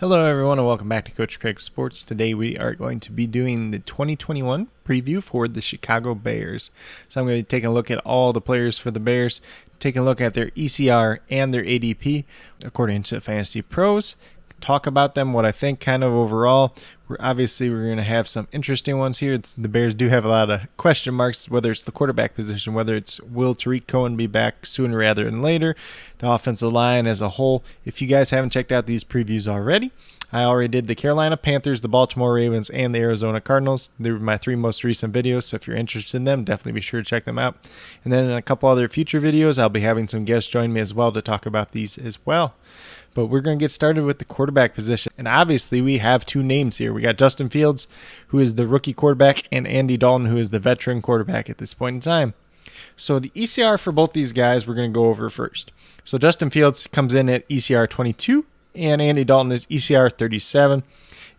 Hello everyone and welcome back to Coach Craig Sports. Today we are going to be doing the 2021 preview for the Chicago Bears. So I'm going to be taking a look at all the players for the Bears, taking a look at their ECR and their ADP according to Fantasy Pros, talk about them, what I think kind of overall. We're going to have some interesting ones here. The Bears do have a lot of question marks, whether it's the quarterback position, whether it's will Tariq Cohen be back sooner rather than later, the offensive line as a whole. If you guys haven't checked out these previews already, I already did the Carolina Panthers, the Baltimore Ravens, and the Arizona Cardinals. They were my three most recent videos, so if you're interested in them, definitely be sure to check them out. And then in a couple other future videos, I'll be having some guests join me as well to talk about these as well. But we're going to get started with the quarterback position. And obviously, we have two names here. We got Justin Fields, who is the rookie quarterback, and Andy Dalton, who is the veteran quarterback at this point in time. So the ECR for both these guys, we're going to go over first. So Justin Fields comes in at ECR 22, and Andy Dalton is ECR 37.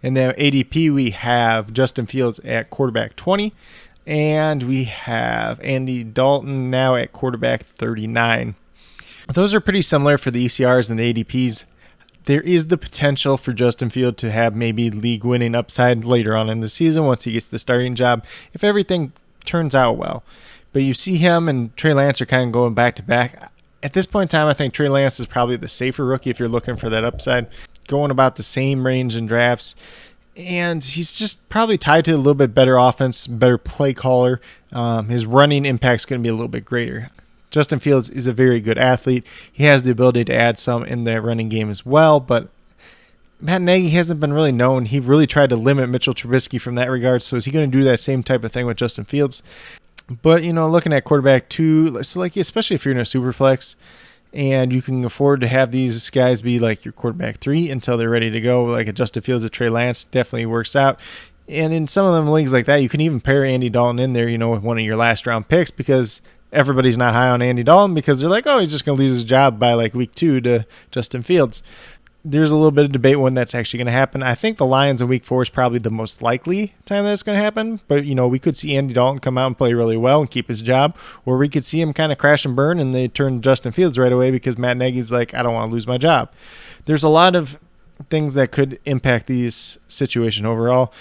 And then ADP, we have Justin Fields at quarterback 20, and we have Andy Dalton now at quarterback 39. Those are pretty similar for the ECRs and the ADPs. There is the potential for Justin Fields to have maybe league-winning upside later on in the season once he gets the starting job, if everything turns out well. But you see him and Trey Lance are kind of going back-to-back. At this point in time, I think Trey Lance is probably the safer rookie if you're looking for that upside, going about the same range in drafts. And he's just probably tied to a little bit better offense, better play caller. His running impact is going to be a little bit greater. Justin Fields is a very good athlete. He has the ability to add some in the running game as well, but Matt Nagy hasn't been really known. He really tried to limit Mitchell Trubisky from that regard, so is he going to do that same type of thing with Justin Fields? But, looking at quarterback 2, so especially if you're in a super flex and you can afford to have these guys be like your quarterback 3 until they're ready to go, like a Justin Fields or Trey Lance, definitely works out. And in some of them leagues like that, you can even pair Andy Dalton in there, with one of your last round picks, because everybody's not high on Andy Dalton because they're like, oh, he's just going to lose his job by like week 2 to Justin Fields. There's a little bit of debate when that's actually going to happen. I think the Lions in week 4 is probably the most likely time that's going to happen. But, we could see Andy Dalton come out and play really well and keep his job. Or we could see him kind of crash and burn and they turn Justin Fields right away because Matt Nagy's like, I don't want to lose my job. There's a lot of things that could impact these situation overall.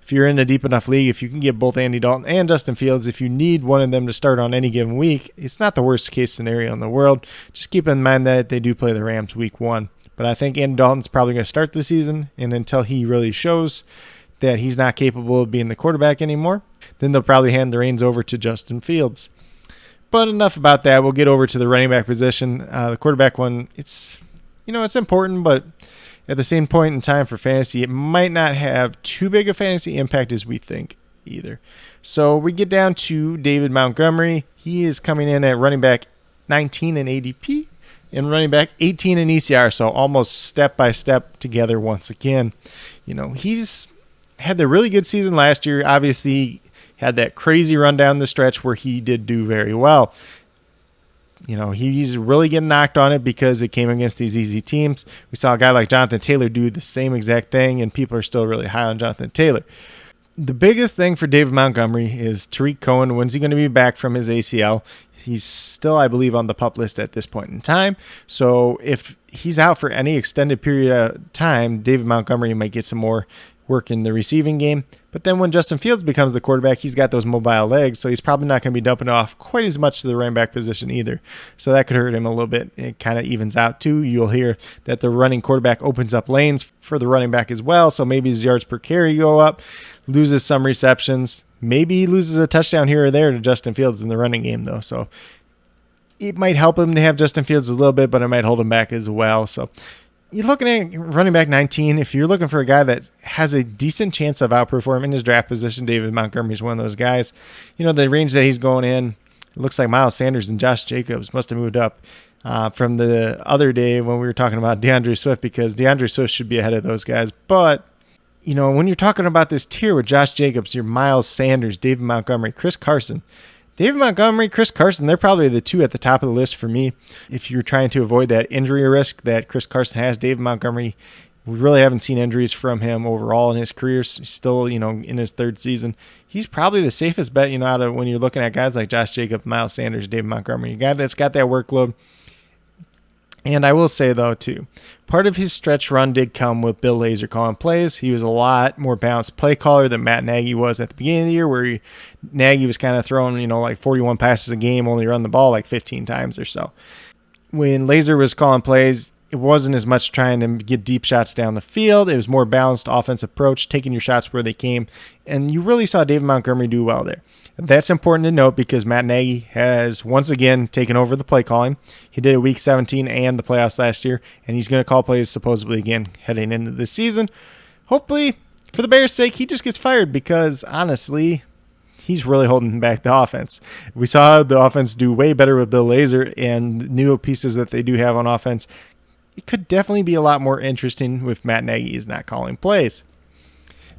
If you're in a deep enough league, if you can get both Andy Dalton and Justin Fields, if you need one of them to start on any given week, it's not the worst case scenario in the world. Just keep in mind that they do play the Rams week 1. But I think Andy Dalton's probably going to start the season, and until he really shows that he's not capable of being the quarterback anymore, then they'll probably hand the reins over to Justin Fields. But enough about that. We'll get over to the running back position. The quarterback one, it's important, but at the same point in time for fantasy, it might not have too big a fantasy impact as we think either. So we get down to David Montgomery. He is coming in at running back 19 in ADP and running back 18 in ECR, so almost step by step together once again. He's had the really good season last year. Obviously, he had that crazy run down the stretch where he did do very well. He's really getting knocked on it because it came against these easy teams. We saw a guy like Jonathan Taylor do the same exact thing, and people are still really high on Jonathan Taylor. The biggest thing for David Montgomery is Tariq Cohen. When's he going to be back from his ACL? He's still, I believe, on the PUP list at this point in time. So if he's out for any extended period of time, David Montgomery might get some more work in the receiving game. But then when Justin Fields becomes the quarterback, he's got those mobile legs, so he's probably not going to be dumping off quite as much to the running back position either. So that could hurt him a little bit. It kind of evens out too. You'll hear that the running quarterback opens up lanes for the running back as well, so maybe his yards per carry go up, loses some receptions. Maybe he loses a touchdown here or there to Justin Fields in the running game, though. So it might help him to have Justin Fields a little bit, but it might hold him back as well. So you're looking at running back 19. If you're looking for a guy that has a decent chance of outperforming his draft position, David Montgomery is one of those guys. The range that he's going in, it looks like Miles Sanders and Josh Jacobs must have moved up from the other day when we were talking about DeAndre Swift, because DeAndre Swift should be ahead of those guys. But when you're talking about this tier with Josh Jacobs, your Miles Sanders, David Montgomery, Chris Carson, David Montgomery, Chris Carson, they're probably the two at the top of the list for me. If you're trying to avoid that injury risk that Chris Carson has, David Montgomery, we really haven't seen injuries from him overall in his career. He's still, in his third season. He's probably the safest bet, out of when you're looking at guys like Josh Jacobs, Miles Sanders, David Montgomery, a guy that's got that workload. And I will say, though, too, part of his stretch run did come with Bill Lazor calling plays. He was a lot more balanced play caller than Matt Nagy was at the beginning of the year, where Nagy was kind of throwing, like 41 passes a game, only run the ball like 15 times or so. When Lazor was calling plays, it wasn't as much trying to get deep shots down the field. It was more balanced offensive approach, taking your shots where they came. And you really saw David Montgomery do well there. That's important to note because Matt Nagy has once again taken over the play calling. He did it Week 17 and the playoffs last year, and he's going to call plays supposedly again heading into this season. Hopefully, for the Bears' sake, he just gets fired because, honestly, he's really holding back the offense. We saw the offense do way better with Bill Lazor and new pieces that they do have on offense. It could definitely be a lot more interesting with Matt Nagy is not calling plays.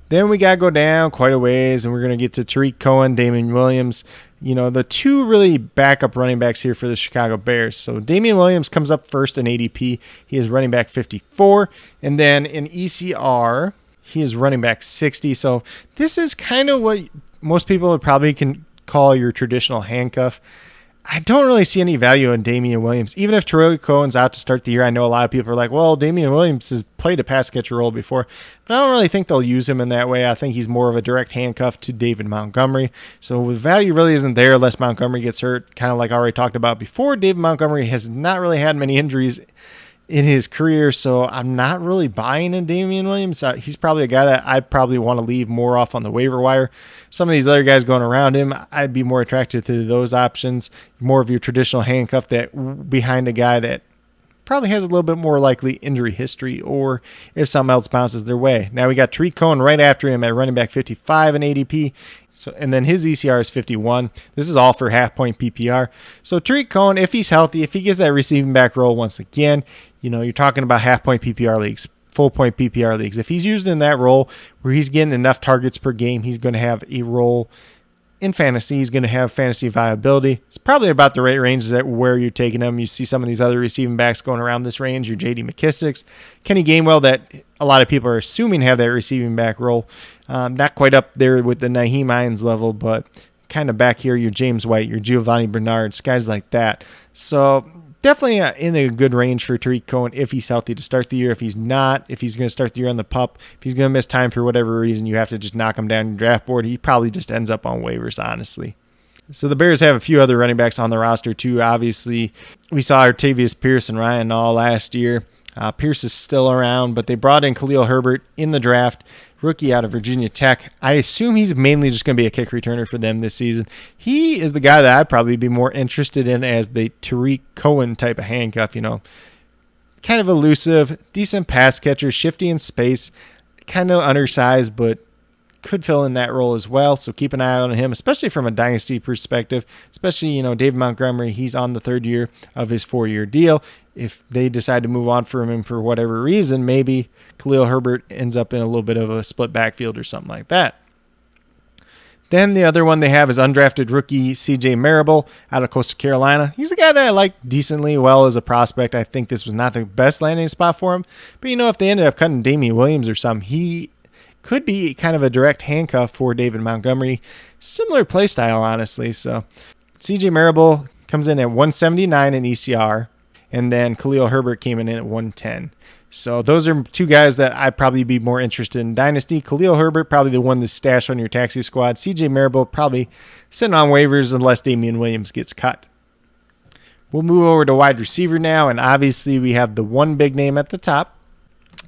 Then we got to go down quite a ways, and we're going to get to Tariq Cohen, Damian Williams, the two really backup running backs here for the Chicago Bears. So Damian Williams comes up first in ADP. He is running back 54. And then in ECR, he is running back 60. So this is kind of what most people would probably can call your traditional handcuff. I don't really see any value in Damian Williams. Even if Tariq Cohen's out to start the year, I know a lot of people are like, well, Damian Williams has played a pass catcher role before, but I don't really think they'll use him in that way. I think he's more of a direct handcuff to David Montgomery. So the value really isn't there unless Montgomery gets hurt, kind of like I already talked about before. David Montgomery has not really had many injuries in his career, so I'm not really buying in Damian Williams. He's probably a guy that I'd probably want to leave more off on the waiver wire. Some of these other guys going around him, I'd be more attracted to those options, more of your traditional handcuff that behind a guy that probably has a little bit more likely injury history or if something else bounces their way. Now we got Tariq Cohen right after him at running back 55 in ADP. So, and then his ECR is 51. This is all for half-point PPR. So Tariq Cohen, if he's healthy, if he gets that receiving back role once again, you're talking about half-point PPR leagues, full-point PPR leagues. If he's used in that role where he's getting enough targets per game, he's going to have a role in fantasy. He's going to have fantasy viability. It's probably about the right range that where you're taking him. You see some of these other receiving backs going around this range, your J.D. McKissick's, Kenny Gainwell, that a lot of people are assuming have that receiving back role. Not quite up there with the Nyheim Hines level, but kind of back here, your James White, your Giovanni Bernard, guys like that. So definitely in a good range for Tariq Cohen if he's healthy to start the year. If he's not, if he's going to start the year on the pup, if he's going to miss time for whatever reason, you have to just knock him down your draft board. He probably just ends up on waivers, honestly. So the Bears have a few other running backs on the roster too. Obviously, we saw Artavius Pierce and Ryan all last year. Pierce is still around, but they brought in Khalil Herbert in the draft, rookie out of Virginia Tech. I assume he's mainly just going to be a kick returner for them this season. He is the guy that I'd probably be more interested in as the Tariq Cohen type of handcuff, kind of elusive, decent pass catcher, shifty in space, kind of undersized, but could fill in that role as well. So keep an eye on him, especially from a dynasty perspective, especially, David Montgomery, he's on the third year of his 4-year deal. If they decide to move on from him for whatever reason, maybe Khalil Herbert ends up in a little bit of a split backfield or something like that. Then the other one they have is undrafted rookie C.J. Marable out of Coastal Carolina. He's a guy that I like decently well as a prospect. I think this was not the best landing spot for him. But, if they ended up cutting Damian Williams or something, he could be kind of a direct handcuff for David Montgomery. Similar play style, honestly. So C.J. Marable comes in at 179 in ECR. And then Khalil Herbert came in at 110. So those are two guys that I'd probably be more interested in Dynasty. Khalil Herbert, probably the one that's stashed on your taxi squad. CJ Marable, probably sitting on waivers unless Damian Williams gets cut. We'll move over to wide receiver now, and obviously we have the one big name at the top,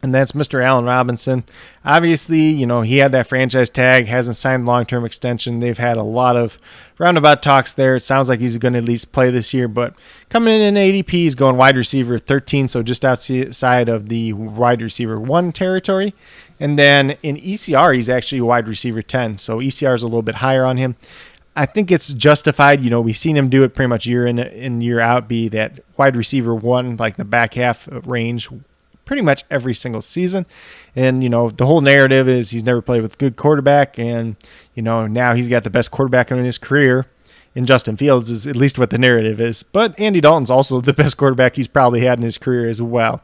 and that's Mr. Allen Robinson. Obviously, he had that franchise tag, hasn't signed long-term extension. They've had a lot of roundabout talks there. It sounds like he's going to at least play this year, but coming in ADP, he's going wide receiver 13, so just outside of the wide receiver 1 territory. And then in ECR, he's actually wide receiver 10, so ECR is a little bit higher on him. I think it's justified. We've seen him do it pretty much year in and year out, be that wide receiver 1, like the back half range, pretty much every single season. And, the whole narrative is he's never played with a good quarterback. And, now he's got the best quarterback in his career in Justin Fields is at least what the narrative is. But Andy Dalton's also the best quarterback he's probably had in his career as well.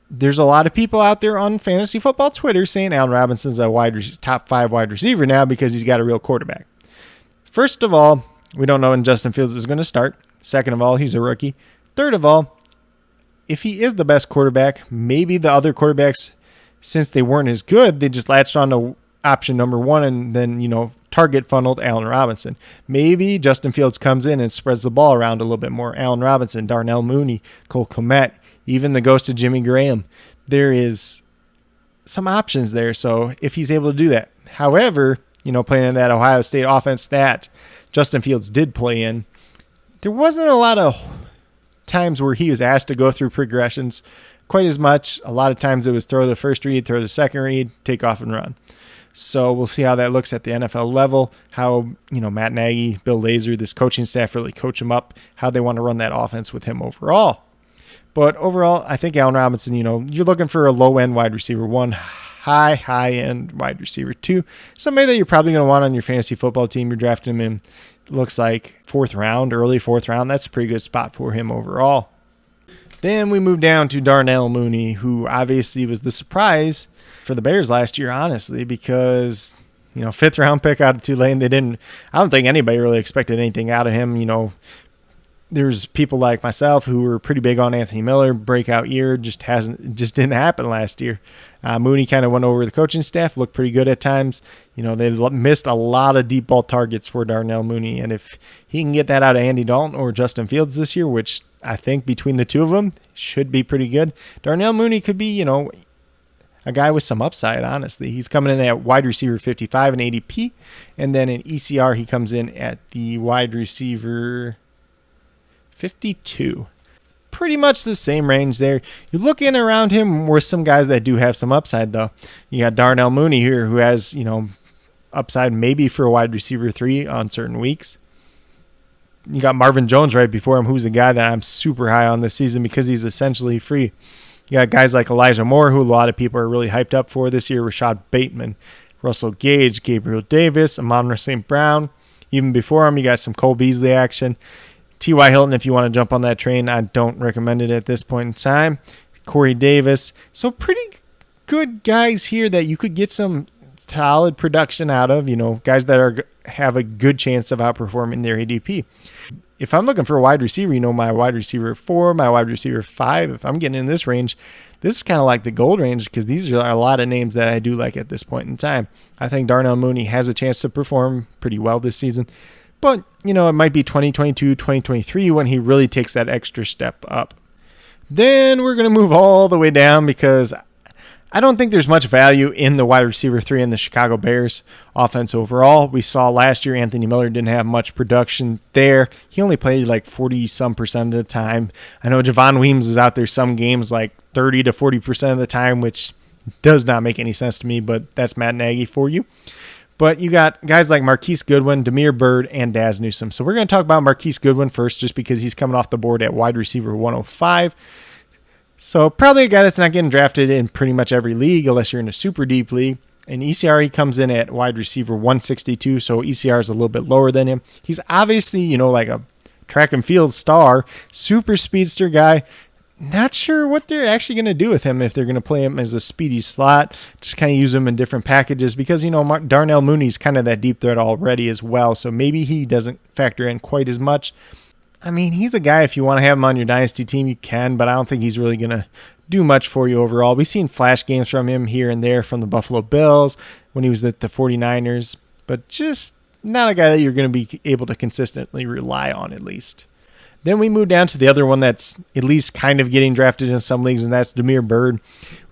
There's a lot of people out there on fantasy football Twitter saying Allen Robinson's a top 5 wide receiver now because he's got a real quarterback. First of all, we don't know when Justin Fields is going to start. Second of all, he's a rookie. Third of all, if he is the best quarterback, maybe the other quarterbacks, since they weren't as good, they just latched on to option number one and then, target funneled Allen Robinson. Maybe Justin Fields comes in and spreads the ball around a little bit more. Allen Robinson, Darnell Mooney, Cole Kmet, even the ghost of Jimmy Graham. There is some options there. So if he's able to do that. However, playing in that Ohio State offense that Justin Fields did play in, there wasn't a lot of times where he was asked to go through progressions quite as much. A lot of times it was throw the first read, throw the second read, take off and run. So we'll see how that looks at the NFL level, how, Matt Nagy, Bill Lazor, this coaching staff really coach him up, how they want to run that offense with him overall. But overall, I think Allen Robinson, you're looking for a low-end wide receiver 1, high-end wide receiver 2, somebody that you're probably going to want on your fantasy football team. You're drafting him in, looks like early 4th round. That's a pretty good spot for him overall. Then we move down to Darnell Mooney, who obviously was the surprise for the Bears last year, honestly, because, 5th round pick out of Tulane. I don't think anybody really expected anything out of him. There's people like myself who were pretty big on Anthony Miller. Breakout year just didn't happen last year. Mooney kind of went over the coaching staff, looked pretty good at times. They missed a lot of deep ball targets for Darnell Mooney, and if he can get that out of Andy Dalton or Justin Fields this year, which I think between the two of them should be pretty good, Darnell Mooney could be, a guy with some upside, honestly. He's coming in at wide receiver 55 in ADP, and then in ECR he comes in at the wide receiver 52. Pretty much the same range there. You're looking around him with some guys that do have some upside, though. You got Darnell Mooney here, who has, upside maybe for a wide receiver 3 on certain weeks. You got Marvin Jones right before him, who's a guy that I'm super high on this season because he's essentially free. You got guys like Elijah Moore, who a lot of people are really hyped up for this year. Rashad Bateman, Russell Gage, Gabriel Davis, Amon St. Brown. Even before him, you got some Cole Beasley action. T.Y. Hilton, if you want to jump on that train, I don't recommend it at this point in time. Corey Davis. So pretty good guys here that you could get some solid production out of, guys that have a good chance of outperforming their ADP. If I'm looking for a wide receiver, my wide receiver 4, my wide receiver 5, if I'm getting in this range, this is kind of like the gold range because these are a lot of names that I do like at this point in time. I think Darnell Mooney has a chance to perform pretty well this season. But, it might be 2022, 2023 when he really takes that extra step up. Then we're going to move all the way down because I don't think there's much value in the wide receiver 3 in the Chicago Bears offense overall. We saw last year Anthony Miller didn't have much production there. He only played like 40-some% of the time. I know Javon Weems is out there some games like 30 to 40% of the time, which does not make any sense to me, but that's Matt Nagy for you. But you got guys like Marquise Goodwin, Damiere Byrd, and Daz Newsome. So we're going to talk about Marquise Goodwin first just because he's coming off the board at wide receiver 105. So probably a guy that's not getting drafted in pretty much every league unless you're in a super deep league. In ECR, he comes in at wide receiver 162, so ECR is a little bit lower than him. He's obviously, like a track and field star, super speedster guy. Not sure what they're actually going to do with him if they're going to play him as a speedy slot, just kind of use him in different packages because, Darnell Mooney's kind of that deep threat already as well, so maybe he doesn't factor in quite as much. I mean, he's a guy, if you want to have him on your Dynasty team, you can, but I don't think he's really going to do much for you overall. We've seen flash games from him here and there from the Buffalo Bills when he was at the 49ers, but just not a guy that you're going to be able to consistently rely on at least. Then we move down to the other one that's at least kind of getting drafted in some leagues, and that's Damiere Byrd.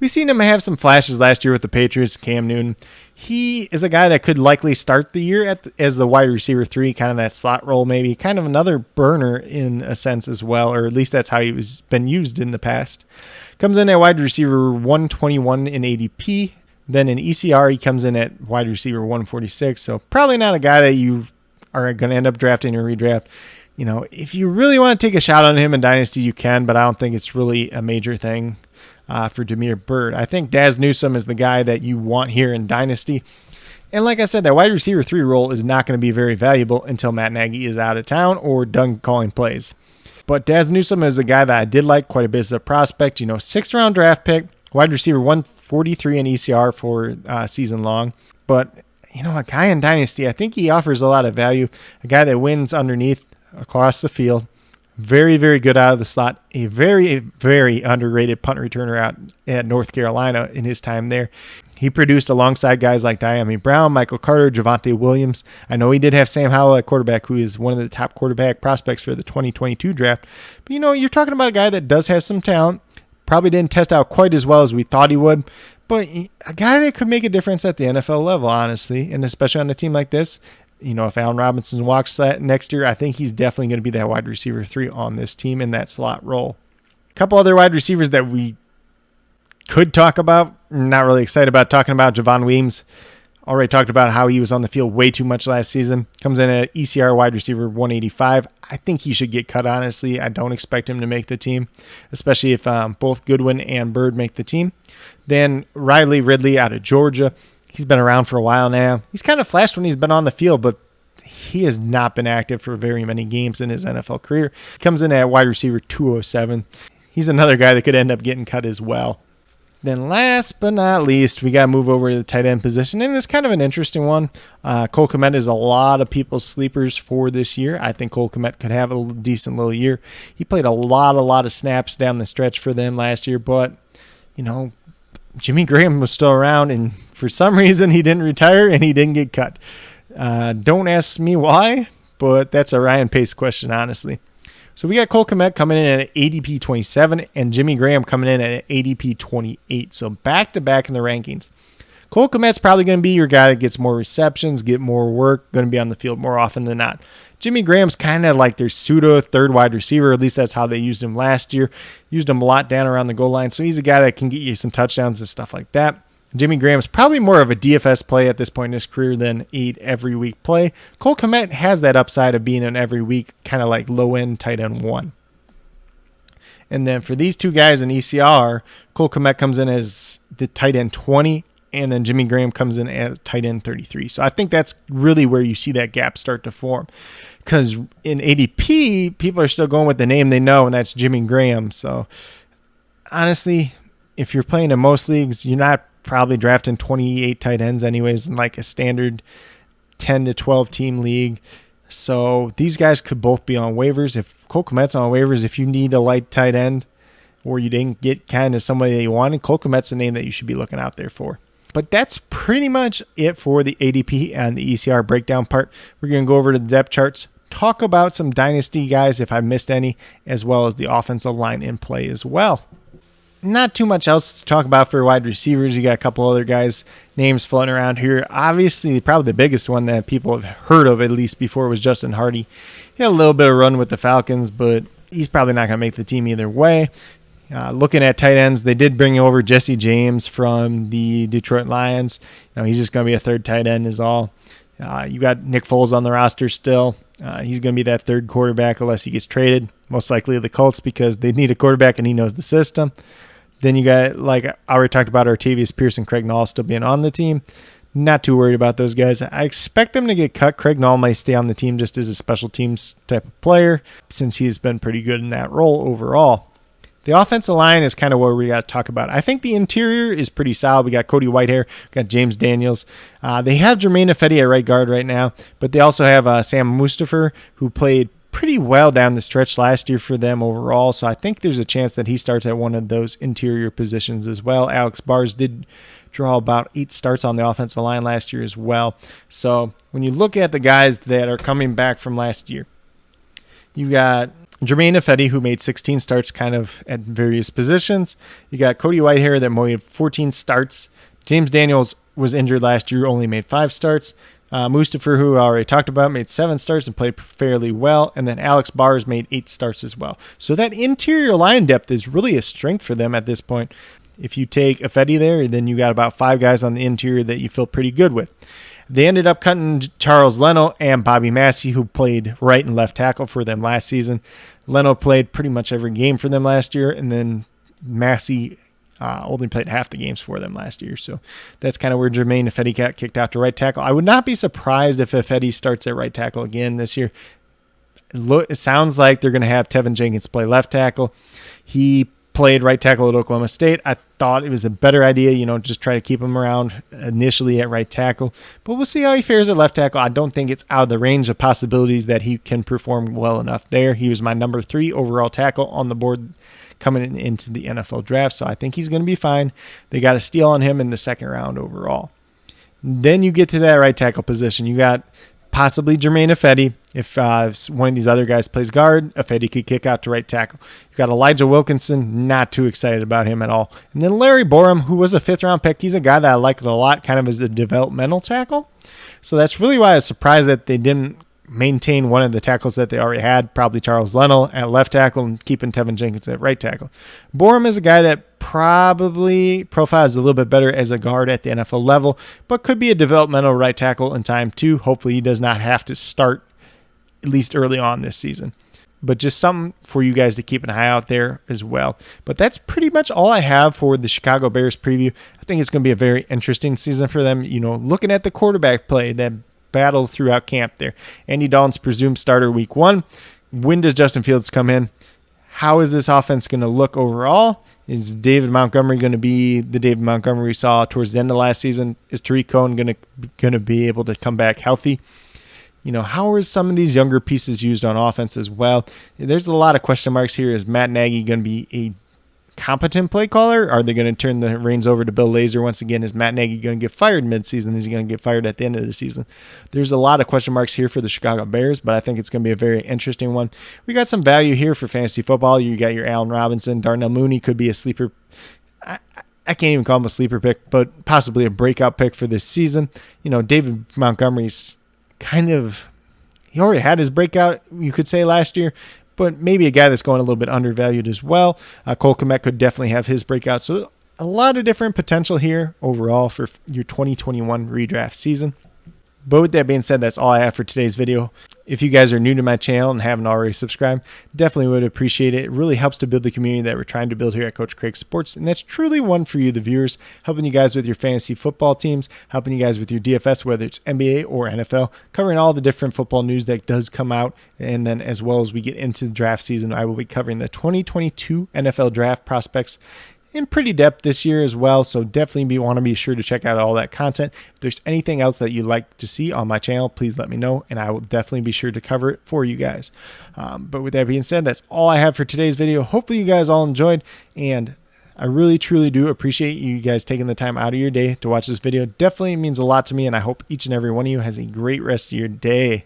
We've seen him have some flashes last year with the Patriots, Cam Newton. He is a guy that could likely start the year as the wide receiver 3, kind of that slot role maybe, kind of another burner in a sense as well, or at least that's how he was been used in the past. Comes in at wide receiver 121 in ADP. Then in ECR, he comes in at wide receiver 146, so probably not a guy that you are going to end up drafting or redraft. If you really want to take a shot on him in Dynasty, you can, but I don't think it's really a major thing for Damiere Byrd. I think Daz Newsome is the guy that you want here in Dynasty. And like I said, that wide receiver 3 role is not going to be very valuable until Matt Nagy is out of town or done calling plays. But Daz Newsome is a guy that I did like quite a bit as a prospect. 6th round draft pick, wide receiver 143 in ECR for season long. But, a guy in Dynasty, I think he offers a lot of value. A guy that wins underneath, across the field, Very, very good out of the slot. A very, very underrated punt returner out at North Carolina in his time there. He produced alongside guys like Damiere Byrd, Michael Carter, Javonte Williams. I know he did have Sam Howell at quarterback, who is one of the top quarterback prospects for the 2022 draft. But, you're talking about a guy that does have some talent. Probably didn't test out quite as well as we thought he would. But a guy that could make a difference at the NFL level, honestly, and especially on a team like this. If Allen Robinson walks that next year, I think he's definitely going to be that wide receiver 3 on this team in that slot role. A couple other wide receivers that we could talk about. Not really excited about talking about. Javon Weems. Already talked about how he was on the field way too much last season. Comes in at ECR wide receiver 185. I think he should get cut, honestly. I don't expect him to make the team, especially if both Goodwin and Byrd make the team. Then Riley Ridley out of Georgia. He's been around for a while now. He's kind of flashed when he's been on the field, but he has not been active for very many games in his NFL career. He comes in at wide receiver 207. He's another guy that could end up getting cut as well. Then last but not least, we got to move over to the tight end position, and it's kind of an interesting one. Cole Kmet is a lot of people's sleepers for this year. I think Cole Kmet could have a decent little year. He played a lot of snaps down the stretch for them last year, but, Jimmy Graham was still around, and for some reason he didn't retire and he didn't get cut. Don't ask me why, but that's a Ryan Pace question, honestly. So we got Cole Kmet coming in at ADP 27 and Jimmy Graham coming in at ADP 28. So back-to-back in the rankings. Cole Kmet's probably going to be your guy that gets more receptions, get more work, going to be on the field more often than not. Jimmy Graham's kind of like their pseudo third wide receiver. At least that's how they used him last year. Used him a lot down around the goal line. So he's a guy that can get you some touchdowns and stuff like that. Jimmy Graham's probably more of a DFS play at this point in his career than a every week play. Cole Kmet has that upside of being an every week kind of like low end tight end 1. And then for these two guys in ECR, Cole Kmet comes in as the tight end 20, and then Jimmy Graham comes in as tight end 33. So I think that's really where you see that gap start to form. Because in ADP, people are still going with the name they know, and that's Jimmy Graham. So honestly, if you're playing in most leagues, you're not probably drafting 28 tight ends anyways in like a standard 10 to 12 team league. So these guys could both be on waivers. If Cole Kmet's on waivers, if you need a light tight end or you didn't get kind of somebody that you wanted, Cole Kmet's the name that you should be looking out there for. But that's pretty much it for the ADP and the ECR breakdown part. We're going to go over to the depth charts, talk about some dynasty guys if I missed any, as well as the offensive line in play as well. Not too much else to talk about for wide receivers. You got a couple other guys' names floating around here. Obviously, probably the biggest one that people have heard of at least before was Justin Hardy. He had a little bit of run with the Falcons, but he's probably not going to make the team either way. Looking at tight ends, they did bring over Jesse James from the Detroit Lions. He's just going to be a third tight end is all. You got Nick Foles on the roster still. He's going to be that third quarterback unless he gets traded, most likely the Colts because they need a quarterback and he knows the system. Then you got, like I already talked about, Artavius Pierce and Craig Nall still being on the team. Not too worried about those guys. I expect them to get cut. Craig Nall might stay on the team just as a special teams type of player since he's been pretty good in that role overall. The offensive line is kind of where we got to talk about. I think the interior is pretty solid. We got Cody Whitehair, we got James Daniels. They have Jermaine Ifedi at right guard right now, but they also have Sam Mustipher, who played pretty well down the stretch last year for them overall. So I think there's a chance that he starts at one of those interior positions as well. Alex Bars did draw about 8 starts on the offensive line last year as well. So when you look at the guys that are coming back from last year, you got Jermaine Ifedi, who made 16 starts kind of at various positions. You got Cody Whitehair that made 14 starts. James Daniels was injured last year, only made 5 starts. Mustipher, who I already talked about, made 7 starts and played fairly well. And then Alex Bars made 8 starts as well. So that interior line depth is really a strength for them at this point. If you take Ifedi there, then you got about 5 guys on the interior that you feel pretty good with. They ended up cutting Charles Leno and Bobby Massey, who played right and left tackle for them last season. Leno played pretty much every game for them last year, and then Massey only played half the games for them last year. So that's kind of where Jermaine Ifedi got kicked out to right tackle. I would not be surprised if Ifedi starts at right tackle again this year. It sounds like they're going to have Tevin Jenkins play left tackle. He played right tackle at Oklahoma State. I thought it was a better idea, just try to keep him around initially at right tackle. But we'll see how he fares at left tackle. I don't think it's out of the range of possibilities that he can perform well enough there. He was my number 3 overall tackle on the board coming into the NFL draft, so I think he's going to be fine. They got a steal on him in the 2nd round overall. Then you get to that right tackle position. You got possibly Jermaine Ifedi. If one of these other guys plays guard, Ifedi could kick out to right tackle. You got Elijah Wilkinson, not too excited about him at all. And then Larry Borum, who was a 5th-round pick. He's a guy that I like a lot, kind of as a developmental tackle. So that's really why I was surprised that they didn't maintain one of the tackles that they already had, probably Charles Leno at left tackle and keeping Tevin Jenkins at right tackle. Borum is a guy that probably profiles a little bit better as a guard at the NFL level, but could be a developmental right tackle in time too. Hopefully he does not have to start at least early on this season. But just something for you guys to keep an eye out there as well. But that's pretty much all I have for the Chicago Bears preview. I think it's going to be a very interesting season for them. Looking at the quarterback play, that battle throughout camp there. Andy Dalton's presumed starter week 1. When does Justin Fields come in? How is this offense going to look overall? Is David Montgomery going to be the David Montgomery we saw towards the end of last season? Is Tariq Cohen going to be able to come back healthy? How are some of these younger pieces used on offense as well? There's a lot of question marks here. Is Matt Nagy going to be a competent play caller? Are they going to turn the reins over to Bill Lazor once again? Is Matt Nagy going to get fired midseason? Is he going to get fired at the end of the season? There's a lot of question marks here for the Chicago Bears, but I think it's going to be a very interesting one. We got some value here for fantasy football. You got your Allen Robinson. Darnell Mooney could be a sleeper. I can't even call him a sleeper pick, but possibly a breakout pick for this season. David Montgomery's he already had his breakout, you could say, last year, but maybe a guy that's going a little bit undervalued as well. Cole Kmet could definitely have his breakout. So a lot of different potential here overall for your 2021 redraft season. But with that being said, that's all I have for today's video. If you guys are new to my channel and haven't already subscribed, definitely would appreciate it. It really helps to build the community that we're trying to build here at Coach Craig Sports. And that's truly one for you, the viewers, helping you guys with your fantasy football teams, helping you guys with your DFS, whether it's NBA or NFL, covering all the different football news that does come out. And then as well as we get into the draft season, I will be covering the 2022 NFL draft prospects in pretty depth this year as well, so definitely want to be sure to check out all that content. If there's anything else that you'd like to see on my channel, please let me know, and I will definitely be sure to cover it for you guys. But with that being said, that's all I have for today's video. Hopefully you guys all enjoyed, and I really, truly do appreciate you guys taking the time out of your day to watch this video. Definitely means a lot to me, and I hope each and every one of you has a great rest of your day.